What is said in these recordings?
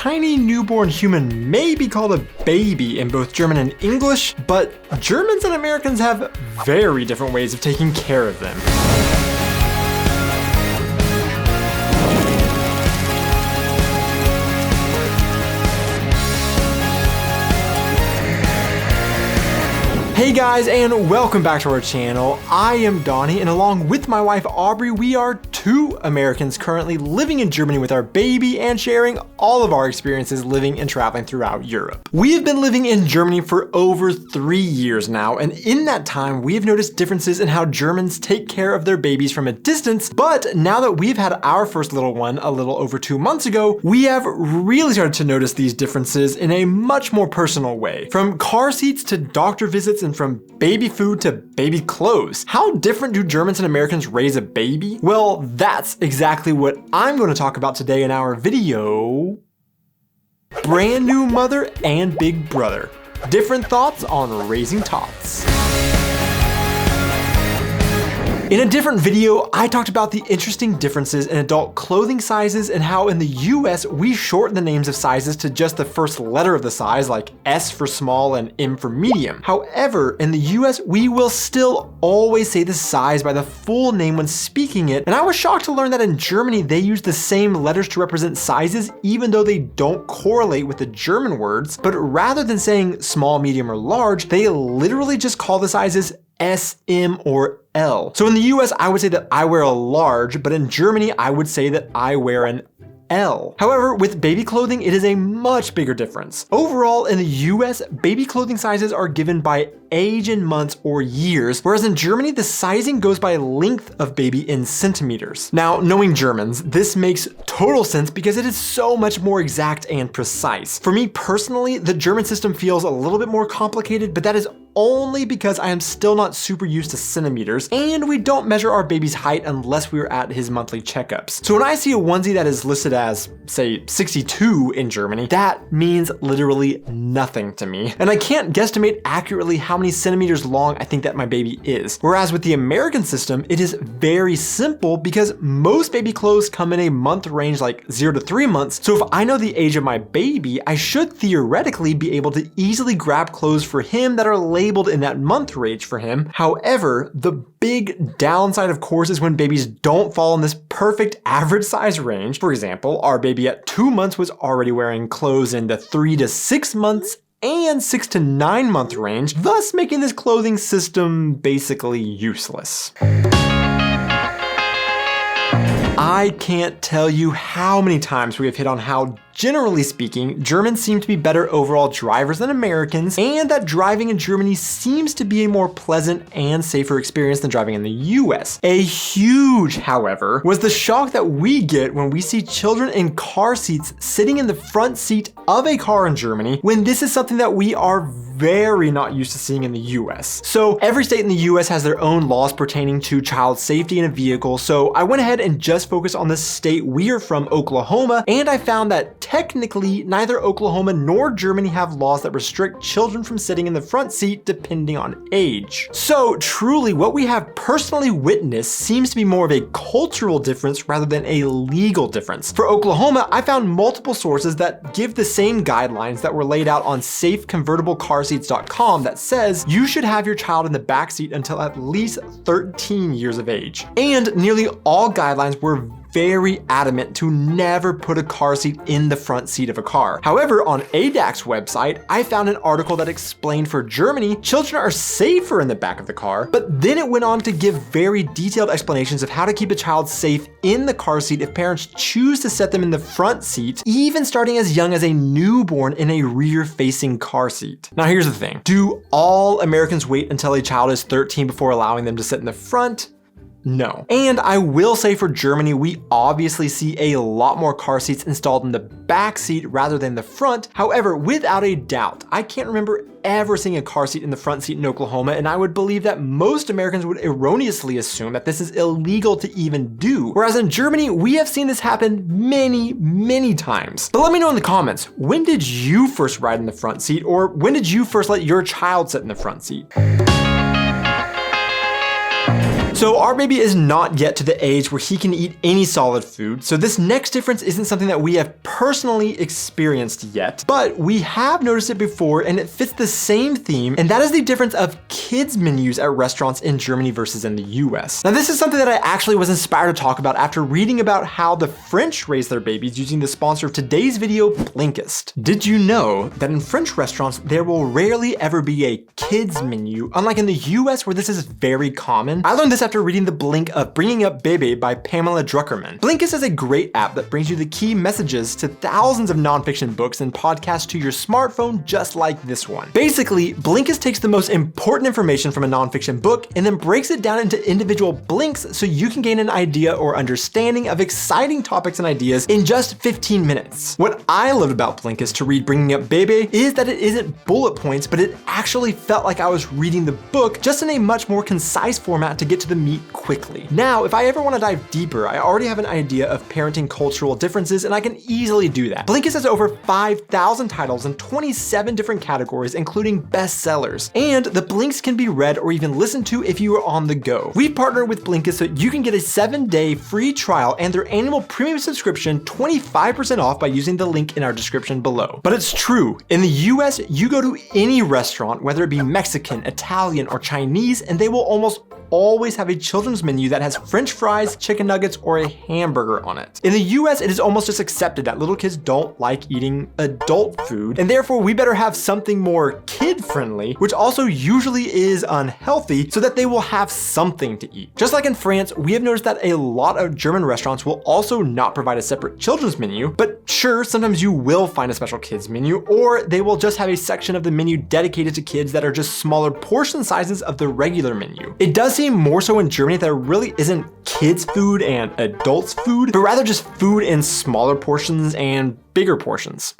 tiny newborn human may be called a baby in both German and English, but Germans and Americans have very different ways of taking care of them. Hey guys, and welcome back to our channel. I am Donnie, and along with my wife Aubrey, we are two Americans currently living in Germany with our baby and sharing all of our experiences living and traveling throughout Europe. We have been living in Germany for over 3 years now, and in that time, we have noticed differences in how Germans take care of their babies from a distance, but now that we've had our first little one a little over 2 months ago, we have really started to notice these differences in a much more personal way. From car seats to doctor visits and from baby food to baby clothes. How different do Germans and Americans raise a baby? Well, that's exactly what I'm going to talk about today in our video. Brand new mother and big brother. Different thoughts on raising tots. In a different video, I talked about the interesting differences in adult clothing sizes and how in the US we shorten the names of sizes to just the first letter of the size, like S for small and M for medium. However, in the US we will still always say the size by the full name when speaking it, and I was shocked to learn that in Germany they use the same letters to represent sizes even though they don't correlate with the German words, but rather than saying small, medium, or large, they literally just call the sizes S, M, or L. So in the US, I would say that I wear a large, but in Germany, I would say that I wear an L. However, with baby clothing, it is a much bigger difference. Overall, in the US, baby clothing sizes are given by age in months or years, whereas in Germany, the sizing goes by length of baby in centimeters. Now, knowing Germans, this makes total sense because it is so much more exact and precise. For me personally, the German system feels a little bit more complicated, but that is only because I am still not super used to centimeters, and we don't measure our baby's height unless we are at his monthly checkups. So when I see a onesie that is listed as, say, 62 in Germany, that means literally nothing to me. And I can't guesstimate accurately how many centimeters long I think that my baby is. Whereas with the American system, it is very simple because most baby clothes come in a month range, like 0 to 3 months. So if I know the age of my baby, I should theoretically be able to easily grab clothes for him that are labeled in that month range for him. However, the big downside, of course, is when babies don't fall in this perfect average size range. For example, our baby at 2 months was already wearing clothes in the 3 to 6 months and 6 to 9 month range, thus making this clothing system basically useless. I can't tell you how many times we have hit on how, generally speaking, Germans seem to be better overall drivers than Americans, and that driving in Germany seems to be a more pleasant and safer experience than driving in the US. A huge, however, was the shock that we get when we see children in car seats sitting in the front seat of a car in Germany, when this is something that we are very not used to seeing in the US. So every state in the US has their own laws pertaining to child safety in a vehicle, so I went ahead and just focused on the state we are from, Oklahoma, and I found that technically neither Oklahoma nor Germany have laws that restrict children from sitting in the front seat depending on age. So truly what we have personally witnessed seems to be more of a cultural difference rather than a legal difference. For Oklahoma, I found multiple sources that give the same guidelines that were laid out on safeconvertiblecarseats.com that says you should have your child in the back seat until at least 13 years of age. And nearly all guidelines were very adamant to never put a car seat in the front seat of a car. However, on ADAC's website, I found an article that explained for Germany, children are safer in the back of the car, but then it went on to give very detailed explanations of how to keep a child safe in the car seat if parents choose to set them in the front seat, even starting as young as a newborn in a rear-facing car seat. Now here's the thing. Do all Americans wait until a child is 13 before allowing them to sit in the front? No. And I will say for Germany, we obviously see a lot more car seats installed in the back seat rather than the front. However, without a doubt, I can't remember ever seeing a car seat in the front seat in Oklahoma, and I would believe that most Americans would erroneously assume that this is illegal to even do. Whereas in Germany, we have seen this happen many times. But let me know in the comments, when did you first ride in the front seat, or when did you first let your child sit in the front seat? So our baby is not yet to the age where he can eat any solid food, so this next difference isn't something that we have personally experienced yet, but we have noticed it before and it fits the same theme, and that is the difference of kids menus at restaurants in Germany versus in the US. Now this is something that I actually was inspired to talk about after reading about how the French raise their babies using the sponsor of today's video, Blinkist. Did you know that in French restaurants there will rarely ever be a kids menu, unlike in the US where this is very common? I learned this after reading the Blink of Bringing Up Bebe by Pamela Druckerman. Blinkist is a great app that brings you the key messages to thousands of nonfiction books and podcasts to your smartphone, just like this one. Basically, Blinkist takes the most important information from a nonfiction book and then breaks it down into individual blinks so you can gain an idea or understanding of exciting topics and ideas in just 15 minutes. What I loved about Blinkist to read Bringing Up Bebe is that it isn't bullet points, but it actually felt like I was reading the book, just in a much more concise format to get to the meat quickly. Now, if I ever want to dive deeper, I already have an idea of parenting cultural differences and I can easily do that. Blinkist has over 5,000 titles in 27 different categories, including bestsellers, and the blinks can be read or even listened to if you are on the go. We partnered with Blinkist so you can get a 7-day free trial and their annual premium subscription 25% off by using the link in our description below. But it's true, in the US, you go to any restaurant, whether it be Mexican, Italian, or Chinese, and they will almost always have a children's menu that has French fries, chicken nuggets, or a hamburger on it. In the US, it is almost just accepted that little kids don't like eating adult food, and therefore we better have something more kid-friendly, which also usually is unhealthy, so that they will have something to eat. Just like in France, we have noticed that a lot of German restaurants will also not provide a separate children's menu, but sure, sometimes you will find a special kids menu, or they will just have a section of the menu dedicated to kids that are just smaller portion sizes of the regular menu. It does seem more so in Germany that there really isn't kids food and adults food, but rather just food in smaller portions and bigger portions.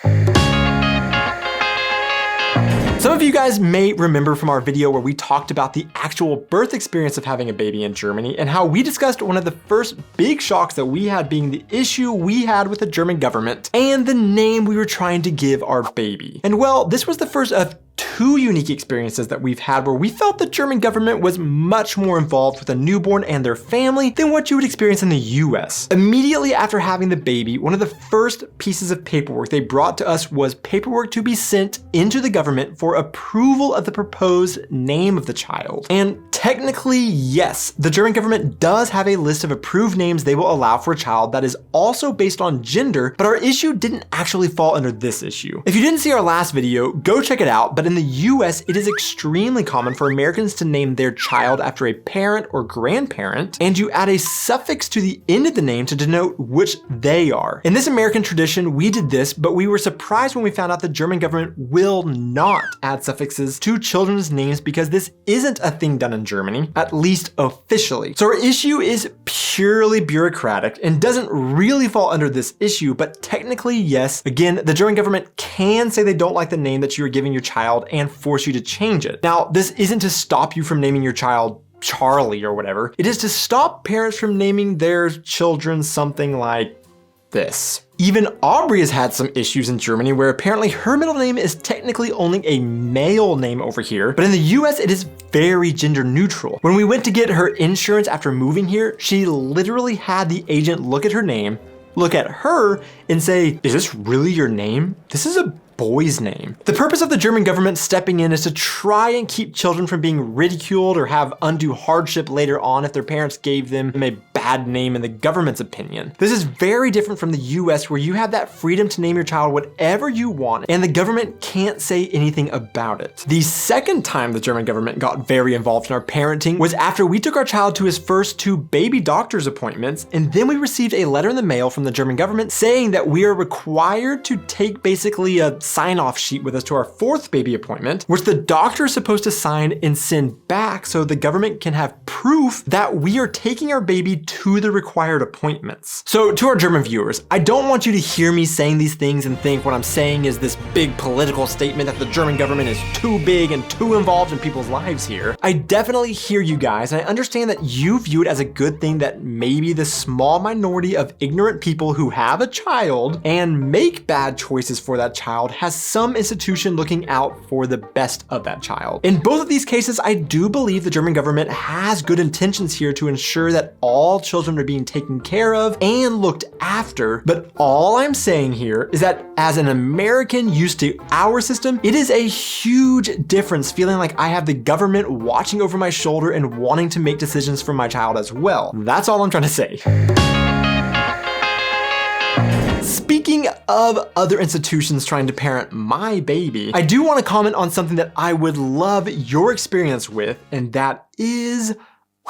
Some of you guys may remember from our video where we talked about the actual birth experience of having a baby in Germany and how we discussed one of the first big shocks that we had being the issue we had with the German government and the name we were trying to give our baby. And well, this was the first of two unique experiences that we've had where we felt the German government was much more involved with a newborn and their family than what you would experience in the US. Immediately after having the baby, one of the first pieces of paperwork they brought to us was paperwork to be sent into the government for approval of the proposed name of the child. And technically, yes, the German government does have a list of approved names they will allow for a child that is also based on gender, but our issue didn't actually fall under this issue. If you didn't see our last video, go check it out, but in the US, it is extremely common for Americans to name their child after a parent or grandparent, and you add a suffix to the end of the name to denote which they are. In this American tradition, we did this, but we were surprised when we found out the German government will not add suffixes to children's names because this isn't a thing done in Germany, at least officially. So our issue is purely bureaucratic and doesn't really fall under this issue, but technically, yes. Again, the German government can say they don't like the name that you are giving your child and force you to change it. Now, this isn't to stop you from naming your child Charlie or whatever. It is to stop parents from naming their children something like this. Even Aubrey has had some issues in Germany where apparently her middle name is technically only a male name over here, but in the US it is very gender neutral. When we went to get her insurance after moving here, she literally had the agent look at her name, look at her, and say, "Is this really your name? This is a boy's name." The purpose of the German government stepping in is to try and keep children from being ridiculed or have undue hardship later on if their parents gave them a bad name in the government's opinion. This is very different from the US where you have that freedom to name your child whatever you want and the government can't say anything about it. The second time the German government got very involved in our parenting was after we took our child to his first 2 baby doctor's appointments, and then we received a letter in the mail from the German government saying that we are required to take basically a sign-off sheet with us to our 4th baby appointment, which the doctor is supposed to sign and send back so the government can have proof that we are taking our baby to the required appointments. So to our German viewers, I don't want you to hear me saying these things and think what I'm saying is this big political statement that the German government is too big and too involved in people's lives here. I definitely hear you guys, and I understand that you view it as a good thing that maybe the small minority of ignorant people who have a child and make bad choices for that child has some institution looking out for the best of that child. In both of these cases, I do believe the German government has good intentions here to ensure that all children are being taken care of and looked after, but all I'm saying here is that as an American used to our system, it is a huge difference feeling like I have the government watching over my shoulder and wanting to make decisions for my child as well. That's all I'm trying to say. Speaking of other institutions trying to parent my baby, I do want to comment on something that I would love your experience with, and that is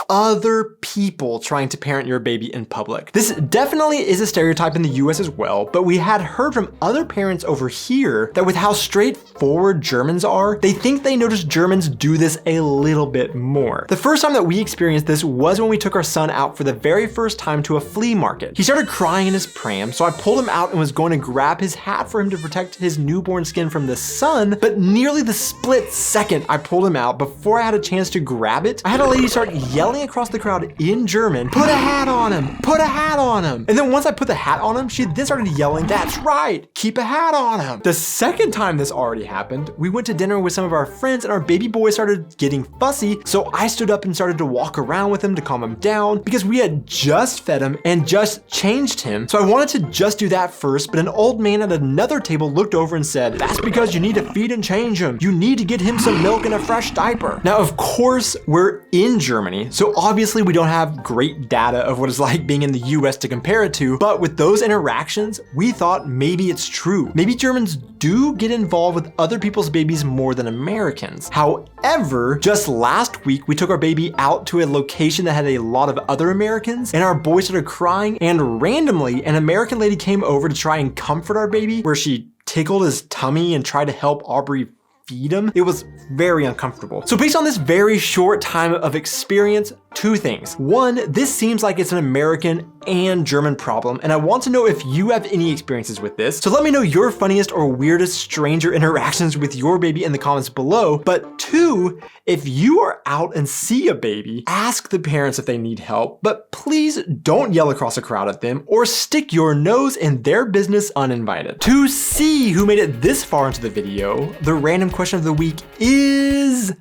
other people trying to parent your baby in public. This definitely is a stereotype in the US as well, but we had heard from other parents over here that with how straightforward Germans are, they think they notice Germans do this a little bit more. The first time that we experienced this was when we took our son out for the very first time to a flea market. He started crying in his pram, so I pulled him out and was going to grab his hat for him to protect his newborn skin from the sun, but nearly the split second I pulled him out, before I had a chance to grab it, I had a lady start yelling across the crowd in German, "Put a hat on him! Put a hat on him!" And then once I put the hat on him, she then started yelling, "That's right! Keep a hat on him!" The second time this already happened, we went to dinner with some of our friends and our baby boy started getting fussy, so I stood up and started to walk around with him to calm him down because we had just fed him and just changed him. So I wanted to just do that first, but an old man at another table looked over and said, "That's because you need to feed and change him. You need to get him some milk and a fresh diaper." Now, of course, we're in Germany, so obviously we don't have great data of what it's like being in the US to compare it to, but with those interactions, we thought maybe it's true. Maybe Germans do get involved with other people's babies more than Americans. However, just last week, we took our baby out to a location that had a lot of other Americans, and our boy started crying, and randomly, an American lady came over to try and comfort our baby, where she tickled his tummy and tried to help Aubrey feed him. It was very uncomfortable. So based on this very short time of experience, two things. One, this seems like it's an American and German problem, and I want to know if you have any experiences with this. So let me know your funniest or weirdest stranger interactions with your baby in the comments below. But two, if you are out and see a baby, ask the parents if they need help, but please don't yell across a crowd at them or stick your nose in their business uninvited. To see who made it this far into the video, the random question of the week is,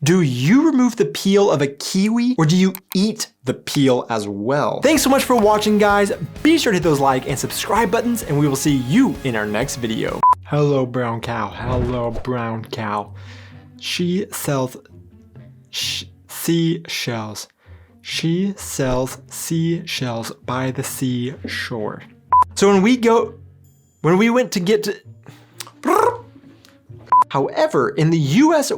do you remove the peel of a kiwi or do you eat the peel as well? Thanks so much for watching, guys. Be sure to hit those like and subscribe buttons, and we will see you in our next video. Hello, brown cow. Hello, brown cow. She sells seashells. She sells seashells by the seashore. So when we went to get to... However, in the US,